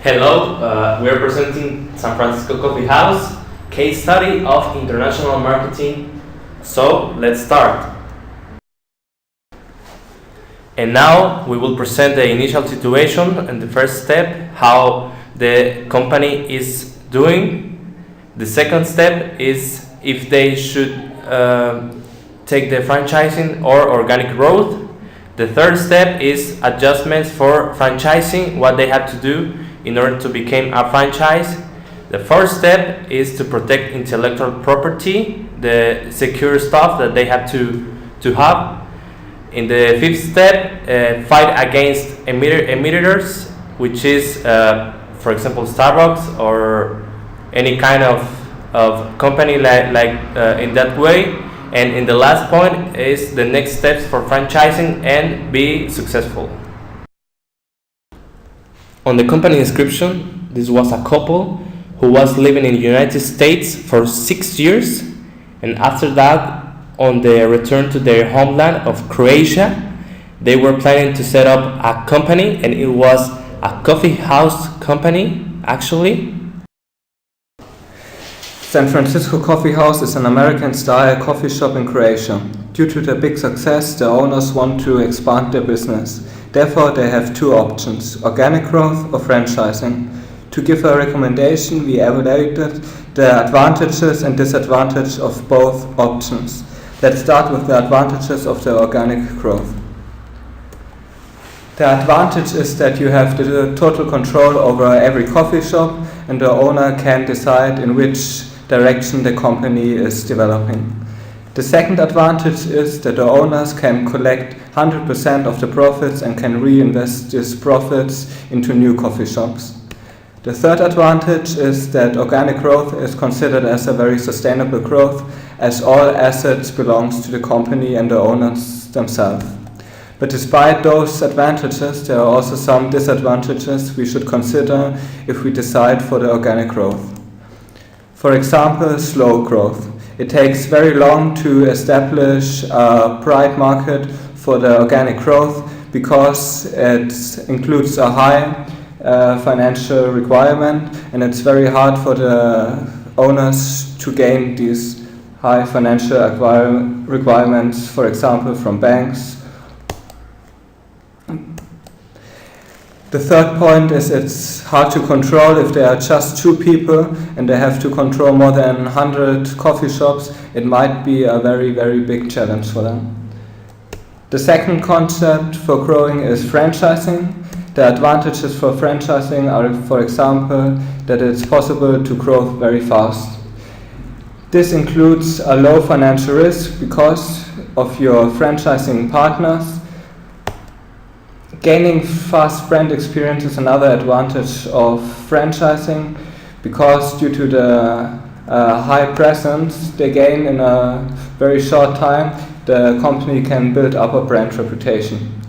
Hello, we are presenting San Francisco Coffee House, case study of international marketing. So let's start. And now we will present the initial situation and the first step, how the company is doing. The second step is if they should take the franchising or organic growth. The third step is adjustments for franchising, what they have to do in order to become a franchise. The fourth step is to protect intellectual property, the secure stuff that they have to have. In the fifth step, fight against emitters, which is, for example, Starbucks or any kind of company like in that way. And in the last point is the next steps for franchising and be successful. On the company description, this was a couple who was living in the United States for 6 years, and after that, on their return to their homeland of Croatia, they were planning to set up a company, and it was a coffee house company, actually. San Francisco Coffee House is an American-style coffee shop in Croatia. Due to their big success, the owners want to expand their business. Therefore, they have two options: organic growth or franchising. To give a recommendation, we evaluated the advantages and disadvantages of both options. Let's start with the advantages of the organic growth. The advantage is that you have the total control over every coffee shop, and the owner can decide in which direction the company is developing. The second advantage is that the owners can collect 100% of the profits and can reinvest these profits into new coffee shops. The third advantage is that organic growth is considered as a very sustainable growth, as all assets belongs to the company and the owners themselves. But despite those advantages, there are also some disadvantages we should consider if we decide for the organic growth. For example, slow growth. It takes very long to establish a bright market for the organic growth because it includes a high financial requirement, and it's very hard for the owners to gain these high financial requirements, for example, from banks. The third point is it's hard to control. If there are just two people and they have to control more than 100 coffee shops, it might be a very, very big challenge for them. The second concept for growing is franchising. The advantages for franchising are, for example, that it's possible to grow very fast. This includes a low financial risk because of your franchising partners. Gaining fast brand experience is another advantage of franchising because due to the high presence they gain in a very short time, the company can build up a brand reputation.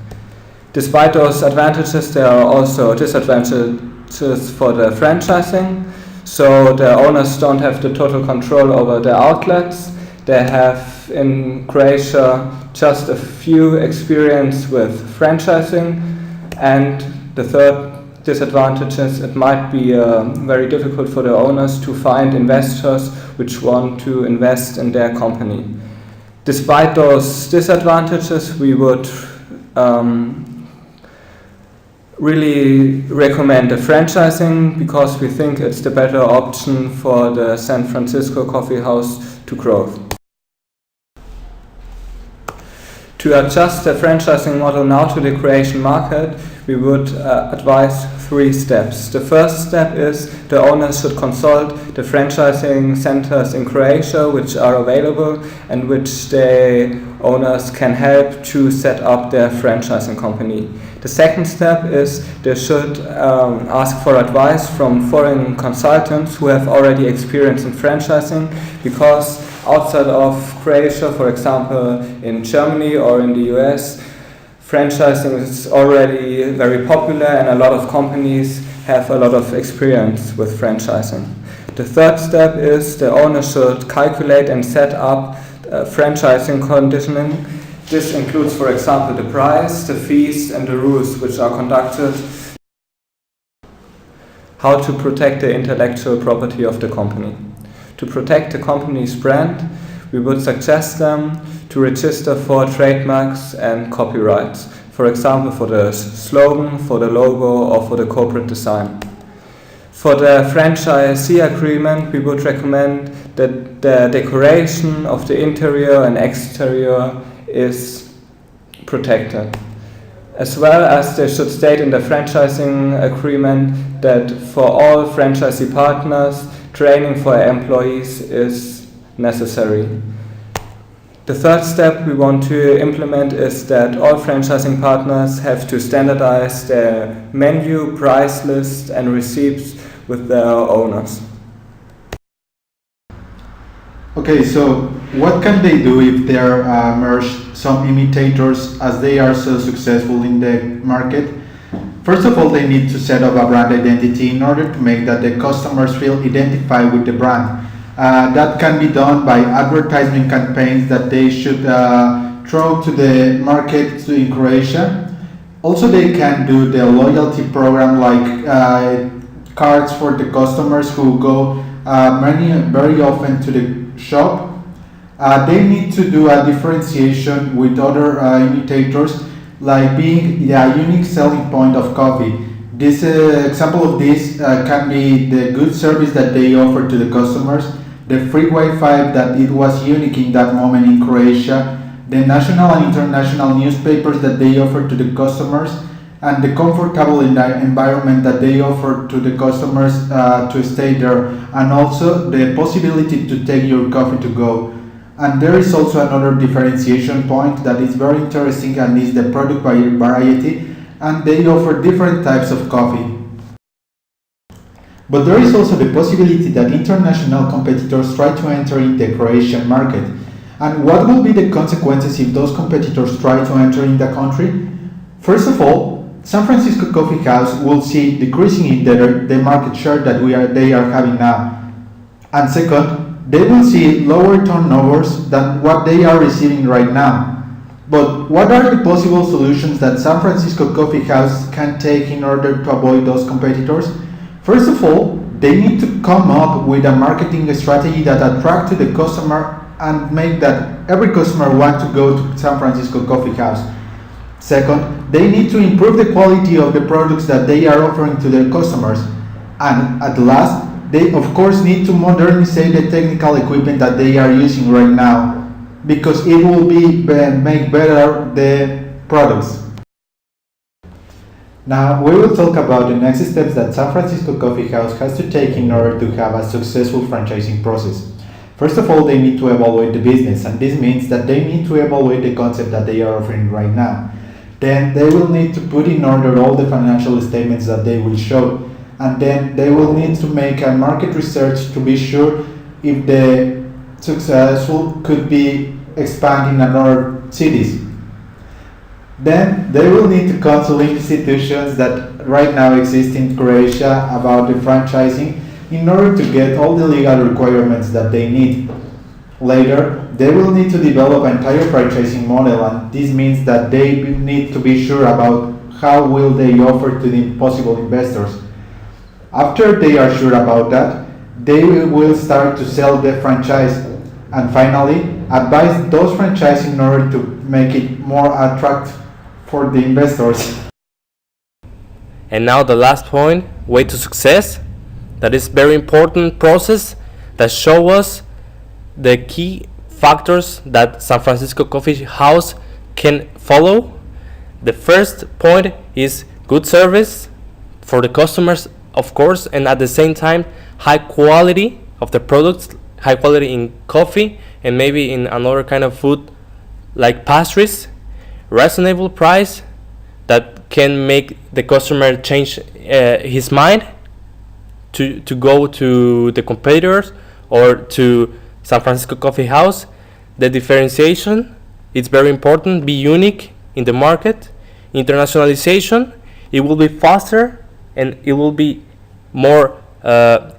Despite those advantages, there are also disadvantages for the franchising. So the owners don't have the total control over the outlets. They have in Croatia just a few experience with franchising. And the third disadvantage is it might be very difficult for the owners to find investors which want to invest in their company. Despite those disadvantages, we would really recommend the franchising because we think it's the better option for the San Francisco Coffee House to grow. To adjust the franchising model now to the Croatian market, we would advise 3 steps. The first step is the owners should consult the franchising centers in Croatia which are available and which the owners can help to set up their franchising company. The second step is they should ask for advice from foreign consultants who have already experience in franchising, because outside of Croatia, for example in Germany or in the US, franchising is already very popular and a lot of companies have a lot of experience with franchising. The third step is the owner should calculate and set up franchising conditioning. This includes, for example, the price, the fees and the rules which are conducted. how to protect the intellectual property of the company. To protect the company's brand, we would suggest them to register for trademarks and copyrights, for example for the slogan, for the logo or for the corporate design. For the franchisee agreement, we would recommend that the decoration of the interior and exterior is protected. As well as they should state in the franchising agreement that for all franchisee partners, training for employees is necessary. The third step we want to implement is that all franchising partners have to standardize their menu, price list and receipts with their owners. Okay, so what can they do if they are merged some imitators as they are so successful in the market? First of all, they need to set up a brand identity in order to make that the customers feel identified with the brand. That can be done by advertisement campaigns that they should throw to the market in Croatia. Also, they can do the loyalty program like cards for the customers who go very often to the shop. They need to do a differentiation with other imitators, like being a unique selling point of coffee. This example of this can be the good service that they offer to the customers, the free Wi-Fi that it was unique in that moment in Croatia, the national and international newspapers that they offer to the customers, and the comfortable environment that they offer to the customers to stay there, and also the possibility to take your coffee to go. And there is also another differentiation point that is very interesting, and is the product variety, and they offer different types of coffee. But there is also the possibility that international competitors try to enter in the Croatian market. And what will be the consequences if those competitors try to enter in the country? First of all, San Francisco Coffee House will see decreasing in the market share that they are having now. And second, they will see lower turnovers than what they are receiving right now. But what are the possible solutions that San Francisco Coffee House can take in order to avoid those competitors? First of all, they need to come up with a marketing strategy that attracts the customer and make that every customer want to go to San Francisco Coffee House. Second, they need to improve the quality of the products that they are offering to their customers. And at last, they of course need to modernize the technical equipment that they are using right now, because it will make better the products. Now we will talk about the next steps that San Francisco Coffee House has to take in order to have a successful franchising process. First of all, they need to evaluate the business, and this means that they need to evaluate the concept that they are offering right now. Then they will need to put in order all the financial statements that they will show, and then they will need to make a market research to be sure if the successful could be expanding in other cities. Then they will need to consult institutions that right now exist in Croatia about the franchising in order to get all the legal requirements that they need. Later, they will need to develop an entire franchising model, and this means that they need to be sure about how will they offer to the possible investors. After they are sure about that, they will start to sell the franchise, and finally advise those franchising in order to make it more attractive for the investors. And now the last point, way to success. That is very important process that show us the key factors that San Francisco Coffee House can follow. The first point is good service for the customers, of course, and at the same time high quality of the products, high quality in coffee and maybe in another kind of food like pastries. Reasonable price that can make the customer change his mind to go to the competitors or to San Francisco Coffee House. The differentiation, it's very important, be unique in the market. Internationalization, it will be faster and it will be more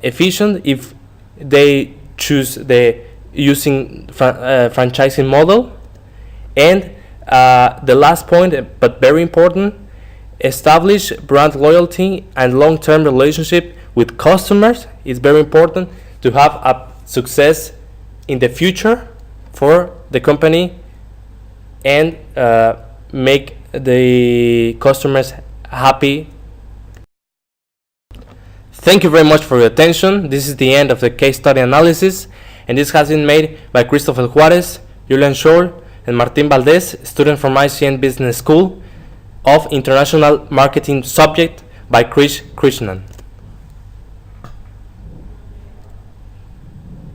efficient if they choose the using franchising model. And the last point, but very important, establish brand loyalty and long-term relationship with customers. It's very important to have a success in the future for the company and make the customers happy. Thank you very much for your attention. This is the end of the case study analysis, and this has been made by Christopher Juarez, Julian Schöll, and Martín Valdés, student from ICN Business School of International Marketing subject by Krishna.